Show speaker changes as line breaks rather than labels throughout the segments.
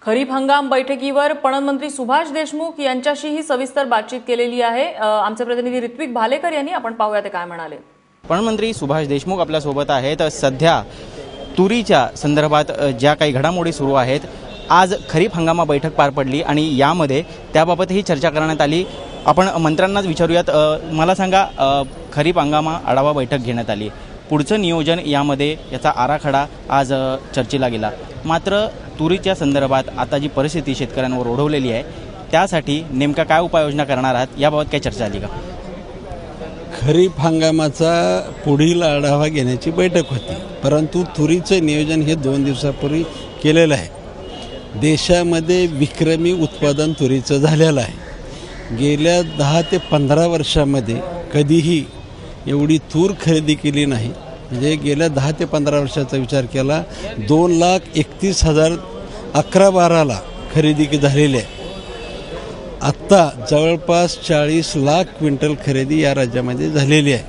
खरीप हंगाम बैठकीवर पणन मंत्री सुभाष देशमुख यांच्याशीही सविस्तर बातचीत केलेली आहे। आमचे प्रतिनिधी ऋत्विक भालेकर यांनी आपण पाहूया ते काय म्हणाले।
पणन मंत्री सुभाष देशमुख आपल्या सोबत आहेत। सध्या तुरीच्या संदर्भात ज्या काही घडामोडी सुरू आहेत, आज खरीप हंगामा बैठक पार पडली आणि यामध्ये त्याबाबतही चर्चा करण्यात आली। आपण मंत्र्यांनाच विचारूयात, मला सांगा, खरीप हंगामा आढावा बैठक घेण्यात आली, पुढचं नियोजन यामध्ये याचा आराखडा आज चर्चेला गेला, मात्र तुरीच्या संदर्भात आता जी परिस्थिती शेतकऱ्यांवर ओढवलेली आहे त्यासाठी नेमका काय उपाययोजना करणार आहात याबाबत काही चर्चा झाली का?
खरीप हंगामाचा पुढील आढावा घेण्याची बैठक होती, परंतु तुरीचं नियोजन हे 2 दिवसापूर्वी केलेलं आहे। देशामध्ये विक्रमी उत्पादन तुरीचं झालेलं आहे। गेल्या 10 ते 15 वर्षामध्ये कधीही एवढी तूर खरेदी केली नाही। म्हणजे गेल्या 10 ते 15 वर्षाचा विचार केला 2,31,000 11-12ला खरेदी झालेली आहे। आत्ता जवळपास 40 लाख क्विंटल खरेदी या राज्यामध्ये झालेली आहे।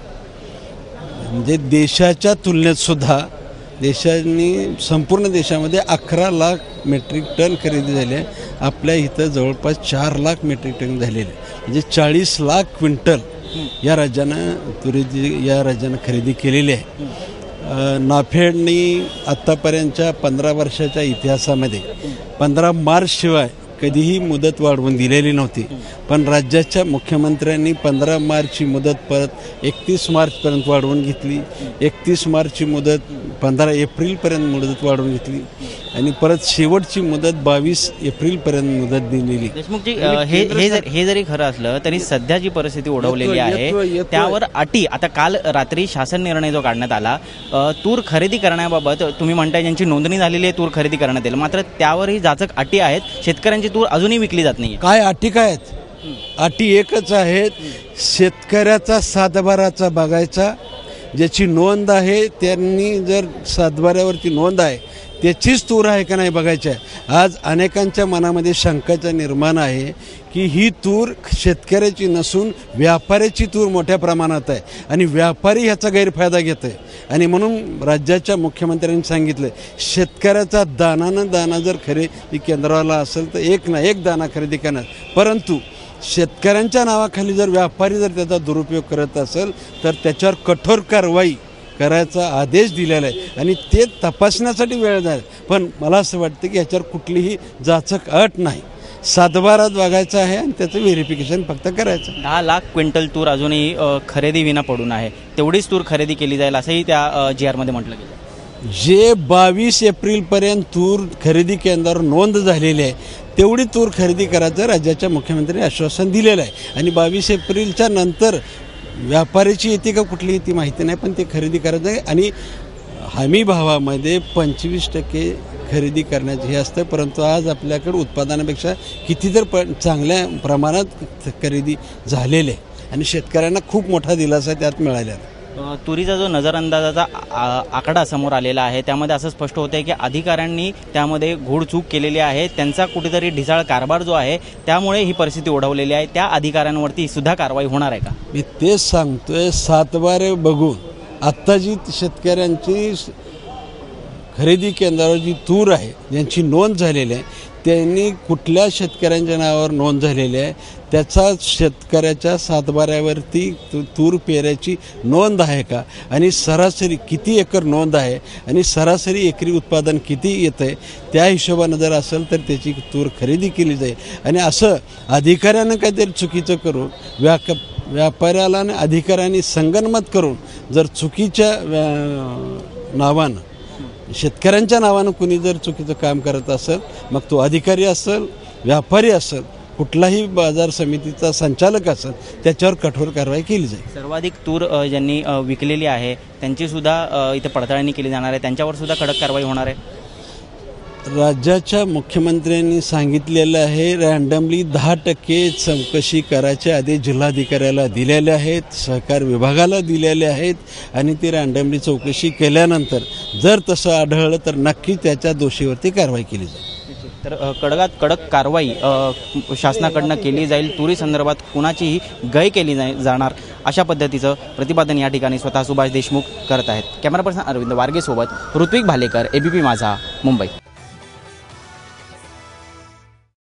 म्हणजे देशाच्या तुलनेत सुद्धा संपूर्ण देशामध्ये 11 लाख मेट्रिक टन खरेदी झाली आहे। आपल्या इथं जवळपास 4 लाख मेट्रिक टन झालेले आहे। म्हणजे 40 लाख क्विंटल या राज्यानं खरेदी केलेली आहे। नाफेडनी आत्तापर्यंतच्या 15 वर्षाच्या इतिहासामध्ये 15 मार्चशिवाय कधीही मुदत वाढवून दिलेली नव्हती, पण राज्याच्या मुख्यमंत्र्यांनी 15 मार्चची मुदत परत 31 मार्चपर्यंत वाढवून घेतली। 31 मार्चची मुदत 15 एप्रिलपर्यंत मुदत वाढवून घेतली आणि परत शेवटची मुदत 22 एप्रिलपर्यंत मुदत दिलेली।
देशमुखजी, हे जरी खरं असलं तरी सध्या जी परिस्थिती ओढवलेली आहे त्यावर अटी, आता काल रात्री शासन निर्णय जो काढण्यात आला तूर खरेदी करण्याबाबत, तुम्ही म्हणताय ज्यांची नोंदणी झालेली आहे तूर खरेदी करण्यात येईल, मात्र त्यावरही जाचक अटी आहेत। शेतकऱ्यांची तूर अजूनही विकली जात नाही।
काय अटी काय आहेत? अटी एकच आहेत, शेतकऱ्याचा सातबाराचा बघायचा, ज्याची नोंद आहे त्यांनी जर सातबाऱ्यावरती नोंद आहे त्याचीच तूर आहे का नाही बघायचं आहे। आज अनेकांच्या मनामध्ये शंकाचा निर्माण आहे की ही तूर शेतकऱ्याची नसून व्यापाऱ्याची तूर मोठ्या प्रमाणात आहे आणि व्यापारी ह्याचा गैरफायदा घेत आहे। आणि म्हणून राज्याच्या मुख्यमंत्र्यांनी सांगितलं, शेतकऱ्याचा दाना जर खरेदी केंद्राला असेल तर एक ना एक दाना खरेदी करणार, परंतु शेतकऱ्यांच्या नावाखाली जर व्यापारी जर त्याचा दुरुपयोग करत असेल तर त्याच्यावर कठोर कारवाई करायचा आदेश दिलेला आहे आणि ते तपासण्यासाठी वेळ जाईल। पण मला असं वाटतं की याच्यावर कुठलीही जाचक अट नाही, सातबारात बघायचं आहे आणि त्याचं व्हेरिफिकेशन फक्त करायचं।
10 लाख क्विंटल तूर अजूनही खरेदी विना पडून आहे, तेवढीच तूर खरेदी केली जाईल असंही त्या GR मध्ये म्हटलं गेलं।
जे 22 एप्रिलपर्यंत तूर खरेदी केंद्रावर नोंद झालेली आहे तेवढी तूर खरेदी करायचं राज्याच्या मुख्यमंत्र्यांनी आश्वासन दिलेलं आहे आणि 22 एप्रिलच्या नंतर व्यापाऱ्याची येते का कुठली ती माहिती नाही, पण ते खरेदी करायचं आहे आणि हमी भावामध्ये 25% खरेदी करण्याचे हे असतं। परंतु आज आपल्याकडे उत्पादनापेक्षा किती तर चांगल्या प्रमाणात खरेदी झालेले आहे आणि शेतकऱ्यांना खूप मोठा दिलासा त्यात मिळालेला आहे।
तुरीचा जो नजरअंदाजाचा आकडा समोर आलेला आहे त्यामध्ये असं स्पष्ट होतं आहे की अधिकाऱ्यांनी त्यामध्ये घोडचूक केलेली आहे, त्यांचा कुठेतरी ढिसाळ कारभार जो आहे त्यामुळे ही परिस्थिती ओढवलेली आहे। त्या अधिकाऱ्यांवरती सुद्धा कारवाई होणार आहे का?
मी तेच सांगतोय, सातबारे बघून आत्ता जी शेतकऱ्यांची खरेदी केंद्रावर जी तूर आहे ज्यांची नोंद झालेली आहे त्यांनी कुठल्या शेतकऱ्यांच्या नावावर नोंद झालेली आहे त्याचा शेतकऱ्याच्या सातबाऱ्यावरती तूर पेऱ्याची नोंद आहे का आणि सरासरी किती एकर नोंद आहे आणि सरासरी एकरी उत्पादन किती येतं आहे त्या हिशोबानं जर असेल तर त्याची तूर खरेदी केली जाईल। आणि असं अधिकाऱ्यानं काहीतरी चुकीचं करून व्यापाऱ्याला आणि अधिकाऱ्यांनी संगनमत करून जर चुकीच्या नावानं शेतकऱ्यांच्या नावानं कुणी जर चुकीचं काम करत असेल, मग तो अधिकारी असेल, व्यापारी असेल, कुठलाही बाजार समितीचा संचालक असेल, त्याच्यावर कठोर कारवाई केली जाईल।
सर्वाधिक तूर ज्यांनी विकलेली आहे त्यांची सुद्धा इथे पडताळणी केली जाणार आहे, त्यांच्यावर सुद्धा कडक कारवाई होणार आहे।
राज्याच्या मुख्यमंत्र्यांनी सांगितलेलं आहे, रँडमली 10% चौकशी करायचे आदेश जिल्हाधिकाऱ्याला दिलेले आहेत, सहकार विभागाला दिलेले आहेत आणि ती रँडमली चौकशी केल्यानंतर जर तसं आढळलं तर नक्की त्याच्या दोषीवरती कारवाई केली जाईल।
तर कडकात कडक कारवाई शासनाकडनं केली जाईल, तुरी संदर्भात कुणाचीही गय केली जाणार अशा पद्धतीचं प्रतिपादन या ठिकाणी स्वतः सुभाष देशमुख करत आहेत। कॅमेरा पर्सन अरविंद वारगे सोबत ऋत्विक भालेकर, ABP माझा, मुंबई।